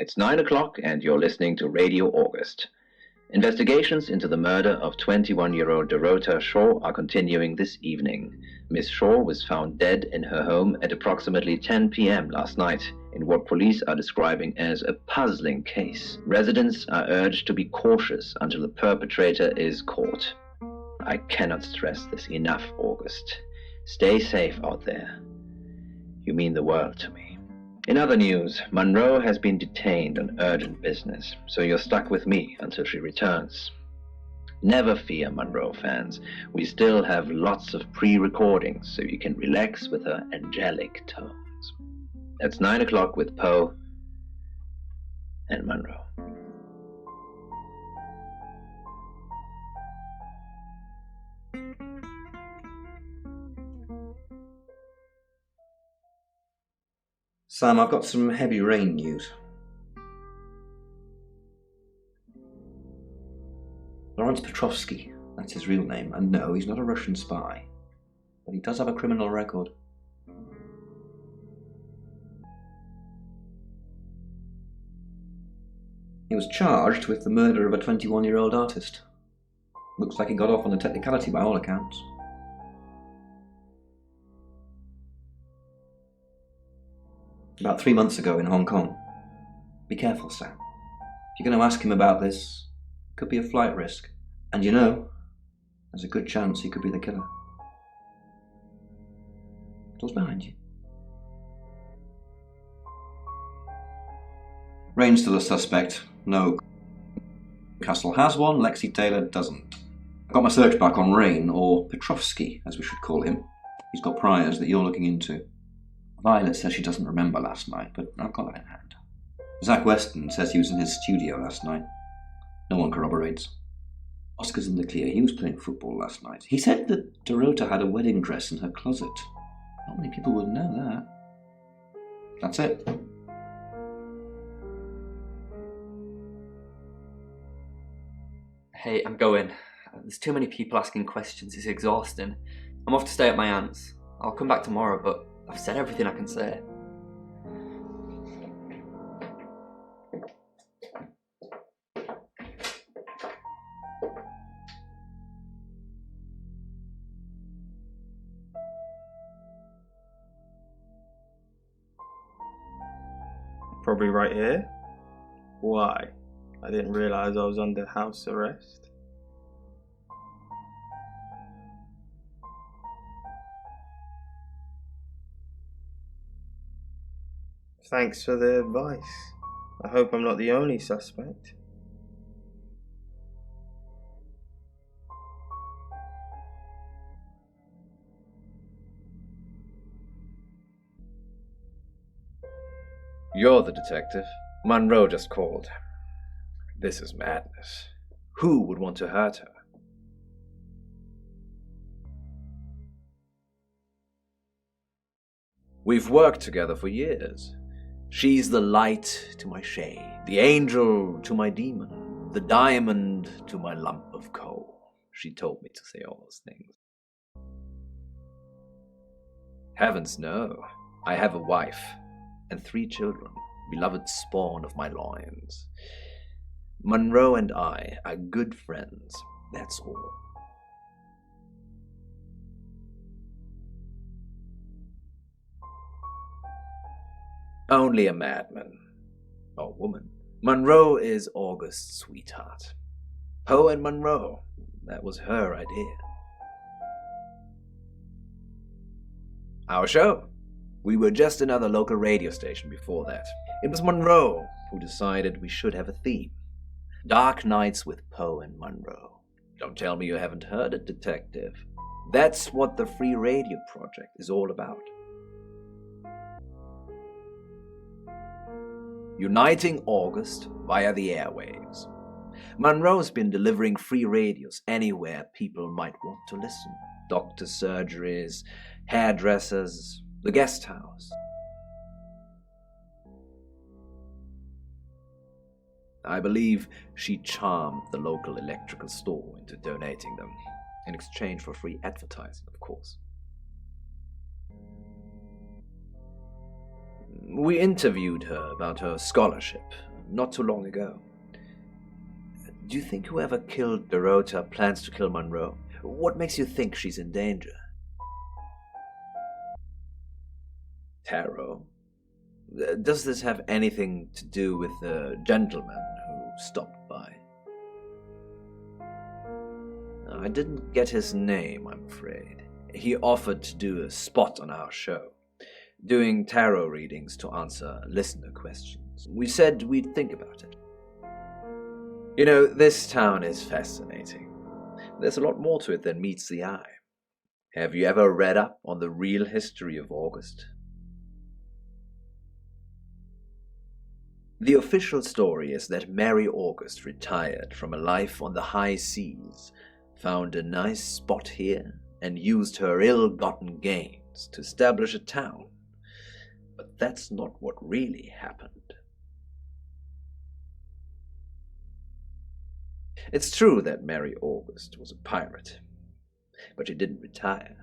It's 9 o'clock and you're listening to Radio August. Investigations into the murder of 21-year-old Dorota Shaw are continuing this evening. Miss Shaw was found dead in her home at approximately 10 p.m. last night in what police are describing as a puzzling case. Residents are urged to be cautious until the perpetrator is caught. I cannot stress this enough, August. Stay safe out there. You mean the world to me. In other news, Monroe has been detained on urgent business, so you're stuck with me until she returns. Never fear, Monroe fans. We still have lots of pre-recordings, so you can relax with her angelic tones. It's 9 o'clock with Poe and Monroe. Sam, I've got some heavy rain news. Lawrence Petrovsky, that's his real name, and no, he's not a Russian spy, but he does have a criminal record. He was charged with the murder of a 21-year-old artist. Looks like he got off on a technicality by all accounts. About 3 months ago in Hong Kong. Be careful, Sam. If you're going to ask him about this, it could be a flight risk. And you know, there's a good chance he could be the killer. Door's behind you. Rain's still a suspect. No. Castle has one, Lexi Taylor doesn't. I got my search back on Rain, or Petrovsky, as we should call him. He's got priors that you're looking into. Violet says she doesn't remember last night, but I've got that in hand. Zach Weston says he was in his studio last night. No one corroborates. Oscar's in the clear. He was playing football last night. He said that Dorota had a wedding dress in her closet. Not many people would know that. That's it. Hey, I'm going. There's too many people asking questions. It's exhausting. I'm off to stay at my aunt's. I'll come back tomorrow, but I've said everything I can say. Probably right here. Why? I didn't realise I was under house arrest. Thanks for the advice. I hope I'm not the only suspect. You're the detective. Monroe just called. This is madness. Who would want to hurt her? We've worked together for years. She's the light to my shade, the angel to my demon, the diamond to my lump of coal. She told me to say all those things. Heavens no. I have a wife and 3 children, beloved spawn of my loins. Monroe and I are good friends, that's all. Only a madman. Or woman. Monroe is August's sweetheart. Poe and Monroe. That was her idea. Our show. We were just another local radio station before that. It was Monroe who decided we should have a theme. Dark Nights with Poe and Monroe. Don't tell me you haven't heard it, detective. That's what the Free Radio Project is all about. Uniting August via the airwaves. Monroe's been delivering free radios anywhere people might want to listen. Doctors' surgeries, hairdressers, the guest house. I believe she charmed the local electrical store into donating them, in exchange for free advertising, of course. We interviewed her about her scholarship not too long ago. Do you think whoever killed Dorota plans to kill Monroe? What makes you think she's in danger? Tarot? Does this have anything to do with the gentleman who stopped by? I didn't get his name, I'm afraid. He offered to do a spot on our show, doing tarot readings to answer listener questions. We said we'd think about it. You know, this town is fascinating. There's a lot more to it than meets the eye. Have you ever read up on the real history of August? The official story is that Mary August retired from a life on the high seas, found a nice spot here, and used her ill-gotten gains to establish a town. But that's not what really happened. It's true that Mary August was a pirate, but she didn't retire.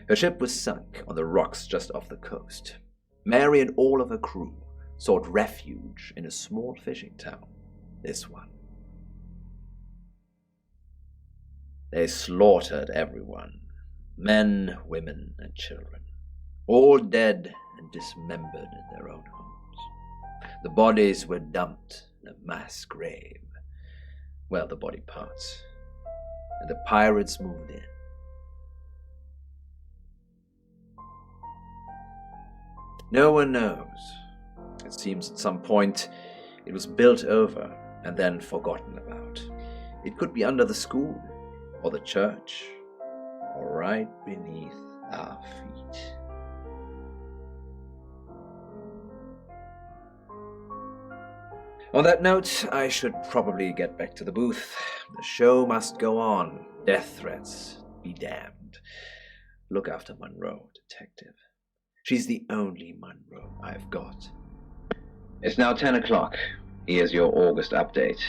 Her ship was sunk on the rocks just off the coast. Mary and all of her crew sought refuge in a small fishing town, this one. They slaughtered everyone, men, women, and children, all dead and dismembered in their own homes. The bodies were dumped in a mass grave. Well, the body parts. And the pirates moved in. No one knows. It seems at some point it was built over and then forgotten about. It could be under the school, or the church, or right beneath our feet. On that note, I should probably get back to the booth. The show must go on. Death threats be damned. Look after Monroe, detective. She's the only Monroe I've got. It's now 10 o'clock. Here's your August update.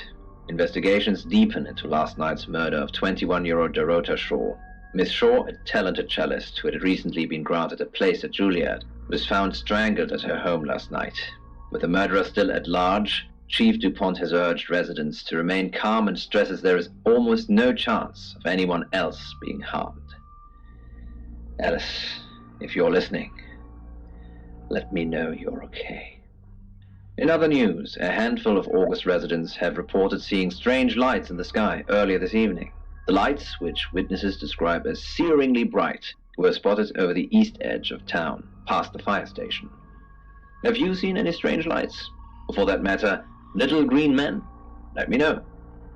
Investigations deepen into last night's murder of 21-year-old Dorota Shaw. Miss Shaw, a talented cellist who had recently been granted a place at Juilliard, was found strangled at her home last night. With the murderer still at large, Chief DuPont has urged residents to remain calm and stresses there is almost no chance of anyone else being harmed. Alice, if you're listening, let me know you're okay. In other news, a handful of August residents have reported seeing strange lights in the sky earlier this evening. The lights, which witnesses describe as searingly bright, were spotted over the east edge of town, past the fire station. Have you seen any strange lights? Or for that matter, little green men? Let me know.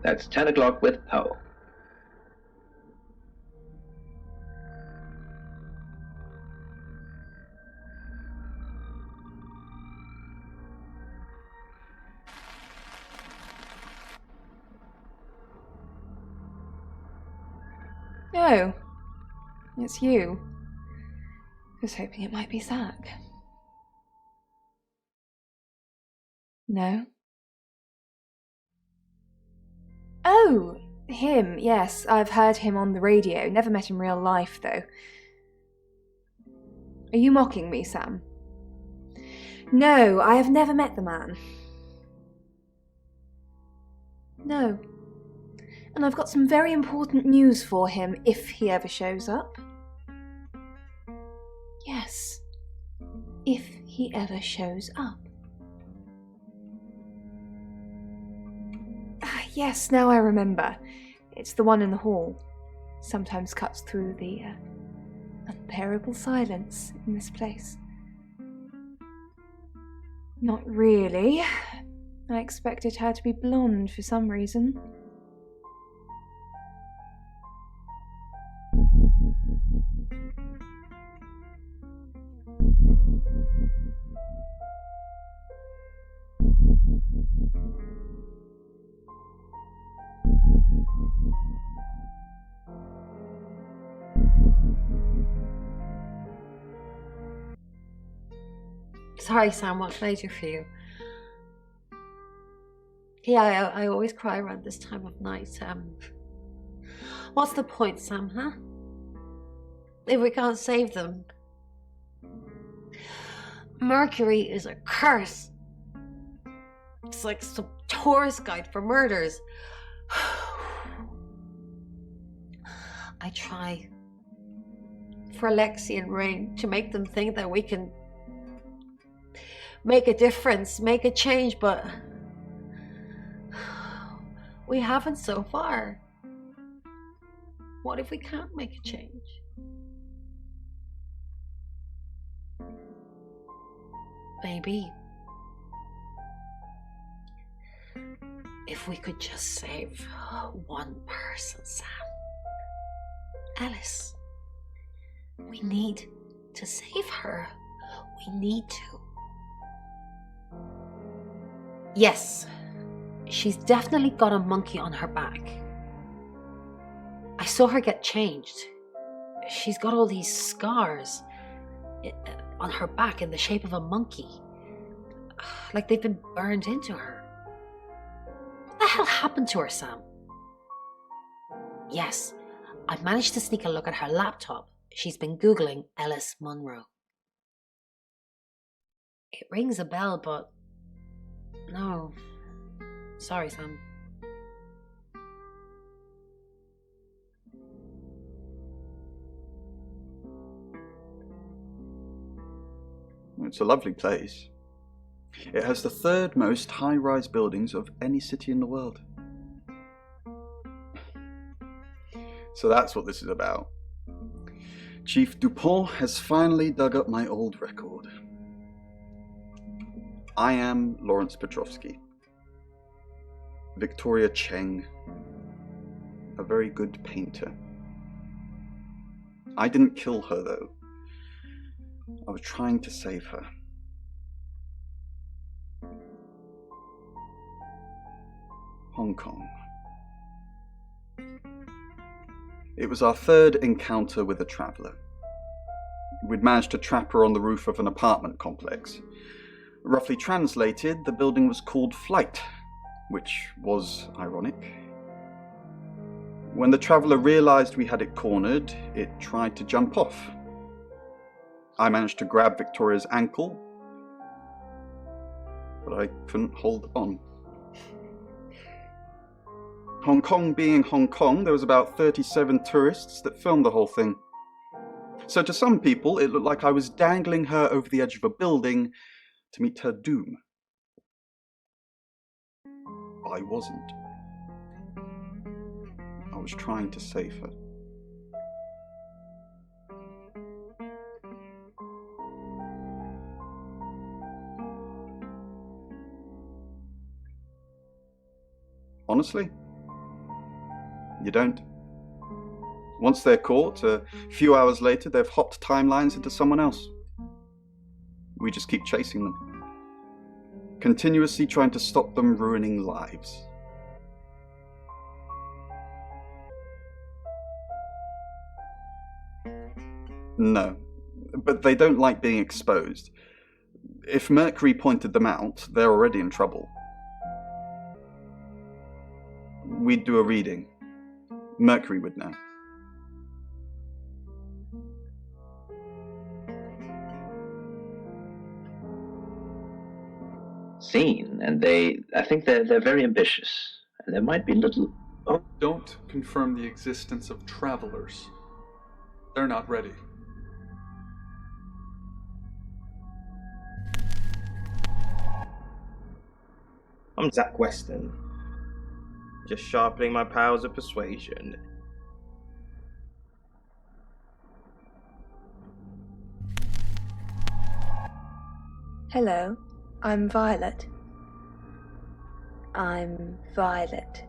That's 10 o'clock with Poe. Oh, it's you. I was hoping it might be Zach. No? Oh, him, yes. I've heard him on the radio. Never met in real life, though. Are you mocking me, Sam? No, I have never met the man. No. And I've got some very important news for him if he ever shows up. Yes. If he ever shows up. Yes, now I remember. It's the one in the hall. Sometimes cuts through the unbearable silence in this place. Not really. I expected her to be blonde for some reason. Sorry, Sam, what can I do for you? Yeah, I always cry around this time of night. What's the point, Sam, huh? If we can't save them. Mercury is a curse. It's like some tourist guide for murders. I try for Lexi and Rain to make them think that we can make a difference, make a change, but we haven't so far. What if we can't make a change? Maybe if we could just save one person, Sam. Alice. We need to save her. We need to. Yes, she's definitely got a monkey on her back. I saw her get changed. She's got all these scars on her back in the shape of a monkey. Like they've been burned into her. What the hell happened to her, Sam? Yes, I managed to sneak a look at her laptop. She's been Googling Alice Munro. It rings a bell, but no. Sorry, Sam. It's a lovely place. It has the third most high-rise buildings of any city in the world. So that's what this is about. Chief Dupont has finally dug up my old record. I am Lawrence Petrovsky. Victoria Cheng, a very good painter. I didn't kill her, though. I was trying to save her. Hong Kong. It was our third encounter with a traveller. We'd managed to trap her on the roof of an apartment complex. Roughly translated, the building was called Flight, which was ironic. When the traveller realised we had it cornered, it tried to jump off. I managed to grab Victoria's ankle, but I couldn't hold on. Hong Kong being Hong Kong, there was about 37 tourists that filmed the whole thing. So to some people, it looked like I was dangling her over the edge of a building to meet her doom. I wasn't. I was trying to save her. Honestly, you don't. Once they're caught, a few hours later, they've hopped timelines into someone else. We just keep chasing them, continuously trying to stop them ruining lives. No, but they don't like being exposed. If Mercury pointed them out, they're already in trouble. We'd do a reading. Mercury would know. Seen, and I think they're very ambitious, and there might be little. Oh, Don't confirm the existence of travelers. They're not ready. I'm Zach Weston. Just sharpening my powers of persuasion. Hello, I'm Violet. I'm Violet.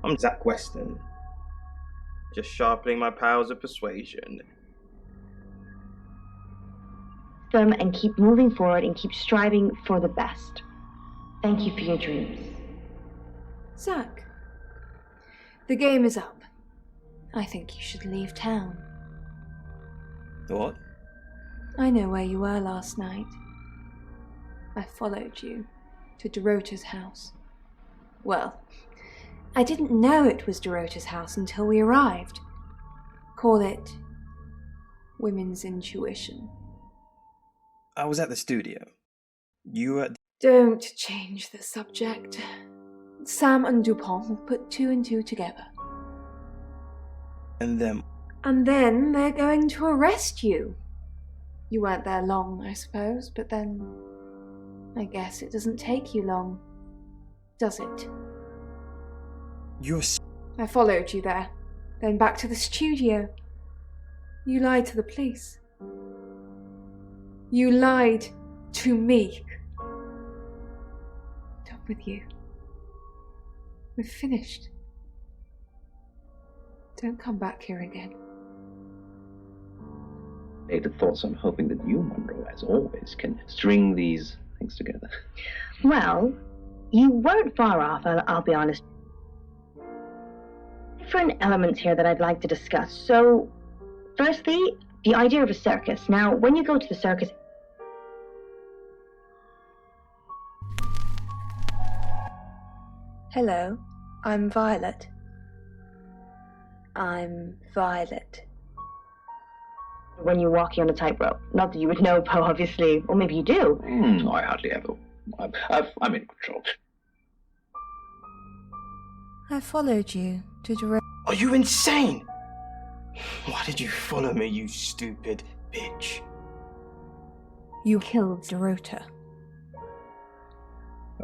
I'm Zach Weston. Just sharpening my powers of persuasion. Them and keep moving forward and keep striving for the best. Thank you for your dreams. Zach, the game is up. I think you should leave town. What? I know where you were last night. I followed you to Dorota's house. Well, I didn't know it was Dorota's house until we arrived. Call it women's intuition. I was at the studio. You were at... Don't change the subject. Sam and Dupont will put two and two together. And then... And then they're going to arrest you. You weren't there long, I suppose, but then I guess it doesn't take you long, does it? You're... I followed you there, then back to the studio. You lied to the police. You lied to me. Done with you. We're finished. Don't come back here again. Related thoughts on hoping that you, Monroe, as always, can string these things together. Well, you weren't far off, I'll be honest. Different elements here that I'd like to discuss. So, firstly, the idea of a circus. Now, when you go to the circus... Hello, I'm Violet. I'm Violet. When you're walking on a tightrope. Not that you would know, Poe, obviously. Or maybe you do. I hardly ever. I'm in control. I followed you to direct. Are you insane? Why did you follow me, you stupid bitch? You killed Dorota.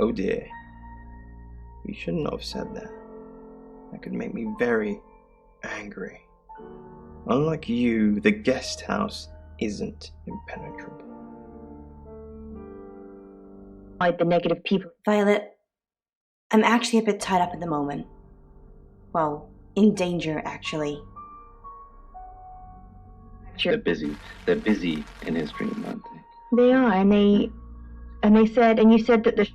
Oh dear. You shouldn't have said that. That could make me very angry. Unlike you, the guest house isn't impenetrable. Like the negative people. Violet, I'm actually a bit tied up at the moment. Well, in danger, actually. They're busy. They're busy in his dream, aren't they? They are, and you said that the...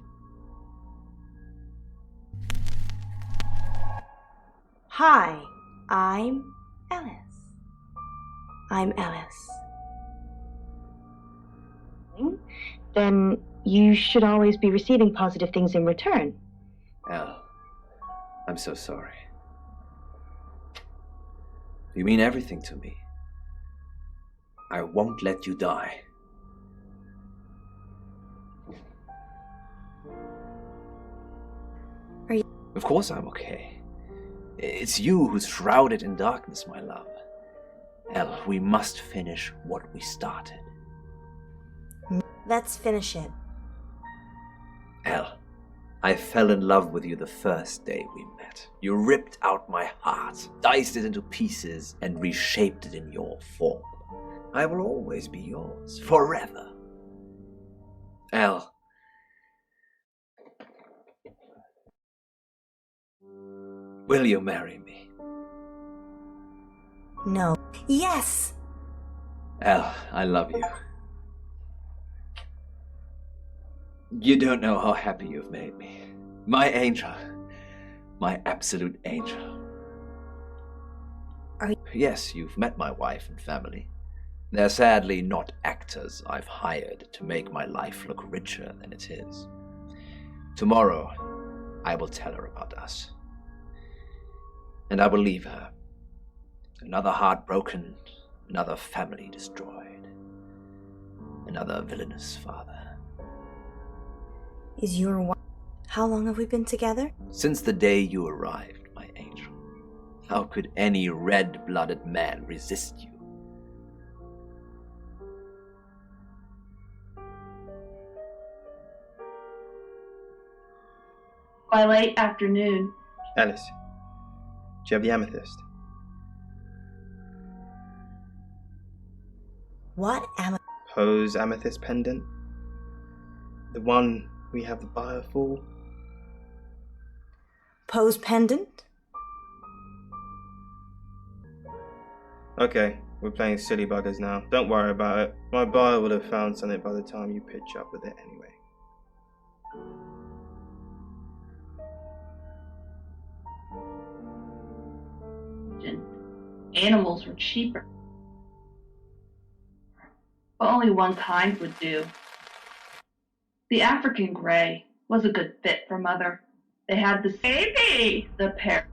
Hi, I'm Alice. I'm Alice. Then you should always be receiving positive things in return. Al, I'm so sorry. You mean everything to me. I won't let you die. Are you... Of course I'm okay. It's you who's shrouded in darkness, my love. Elle, we must finish what we started. Let's finish it. Elle, I fell in love with you the first day we met. You ripped out my heart, diced it into pieces, and reshaped it in your form. I will always be yours, forever. Elle. Will you marry me? No. Yes! Elle, I love you. You don't know how happy you've made me. My angel. My absolute angel. Are you... Yes, you've met my wife and family. They're sadly not actors I've hired to make my life look richer than it is. Tomorrow, I will tell her about us. And I will leave her. Another heart broken, another family destroyed, another villainous father. Is your wife... How long have we been together? Since the day you arrived, my angel. How could any red-blooded man resist you? By late afternoon. Alice, do you have the amethyst? What Poe's amethyst pendant? The one we have the buyer for? Poe's pendant? Okay, we're playing silly buggers now. Don't worry about it. My buyer would have found something by the time you pitch up with it anyway. Animals were cheaper. But only one kind would do. The African gray was a good fit for Mother. They had the baby, the pair.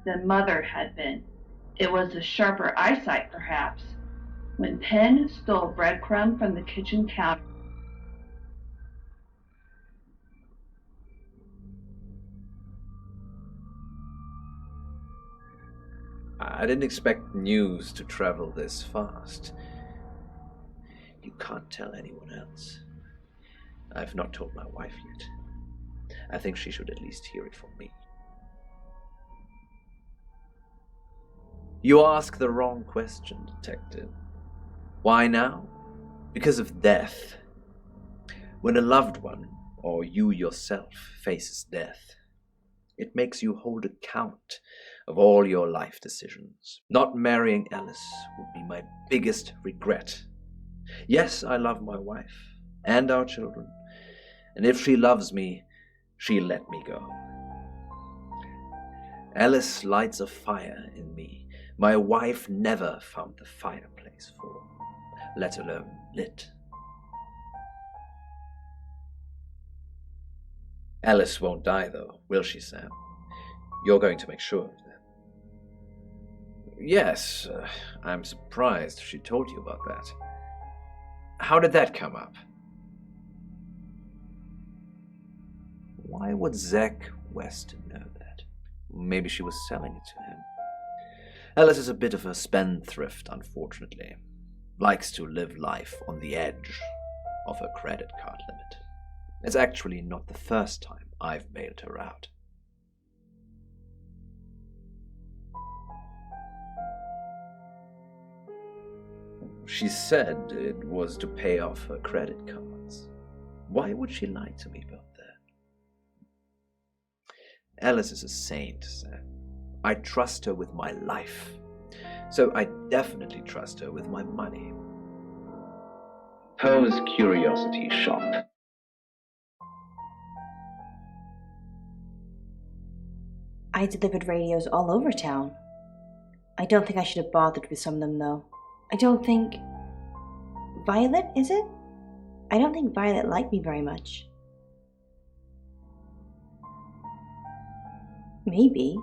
Than Mother had been. It was a sharper eyesight, perhaps. When Penn stole breadcrumb from the kitchen counter, I didn't expect news to travel this fast. You can't tell anyone else. I've not told my wife yet. I think she should at least hear it from me. You ask the wrong question, Detective. Why now? Because of death. When a loved one, or you yourself, faces death, it makes you hold account of all your life decisions. Not marrying Alice would be my biggest regret. Yes, I love my wife and our children, and if she loves me, she'll let me go. Alice lights a fire in me my wife never found the fireplace for, let alone lit. Alice won't die, though, will she, Sam? You're going to make sure of that. Yes, I'm surprised she told you about that. How did that come up? Why would Zach Weston know that? Maybe she was selling it to him. Alice is a bit of a spendthrift, unfortunately. Likes to live life on the edge of her credit card limit. It's actually not the first time I've bailed her out. She said it was to pay off her credit cards. Why would she lie to me about that? Alice is a saint, Sam. I trust her with my life. So I definitely trust her with my money. Poe's Curiosity Shop. I delivered radios all over town. I don't think I should have bothered with some of them, though. I don't think... Violet, is it? I don't think Violet liked me very much. Maybe.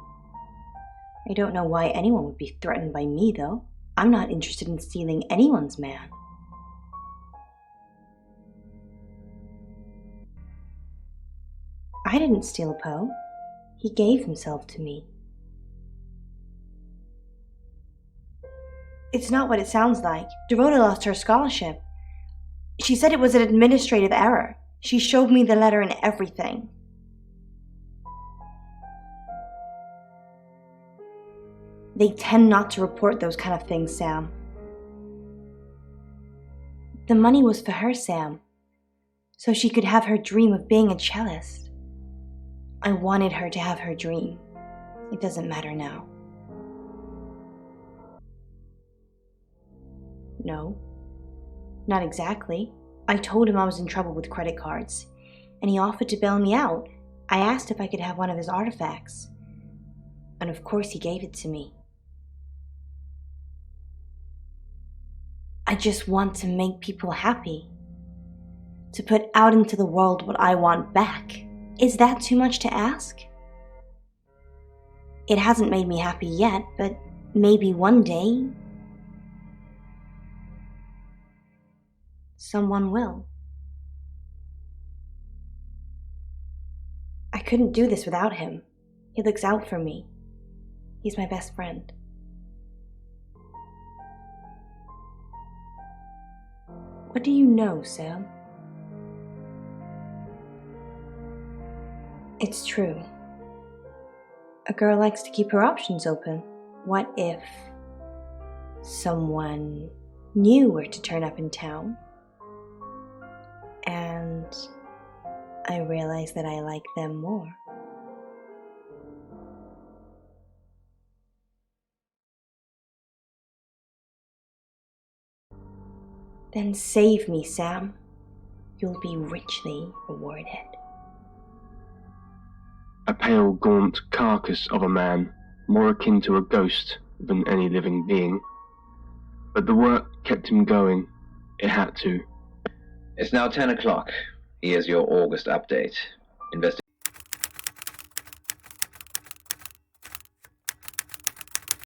I don't know why anyone would be threatened by me, though. I'm not interested in stealing anyone's man. I didn't steal Poe. He gave himself to me. It's not what it sounds like. Dorota lost her scholarship. She said it was an administrative error. She showed me the letter and everything. They tend not to report those kind of things, Sam. The money was for her, Sam, so she could have her dream of being a cellist. I wanted her to have her dream. It doesn't matter now. No, not exactly. I told him I was in trouble with credit cards, and he offered to bail me out. I asked if I could have one of his artifacts, and of course he gave it to me. I just want to make people happy. To put out into the world what I want back. Is that too much to ask? It hasn't made me happy yet, but maybe one day someone will. I couldn't do this without him. He looks out for me. He's my best friend. What do you know, Sam? It's true. A girl likes to keep her options open. What if someone new were to turn up in town and I realize that I like them more? Then save me, Sam. You'll be richly rewarded. A pale, gaunt carcass of a man, more akin to a ghost than any living being. But the work kept him going. It had to. It's now 10 o'clock. Here's your August update.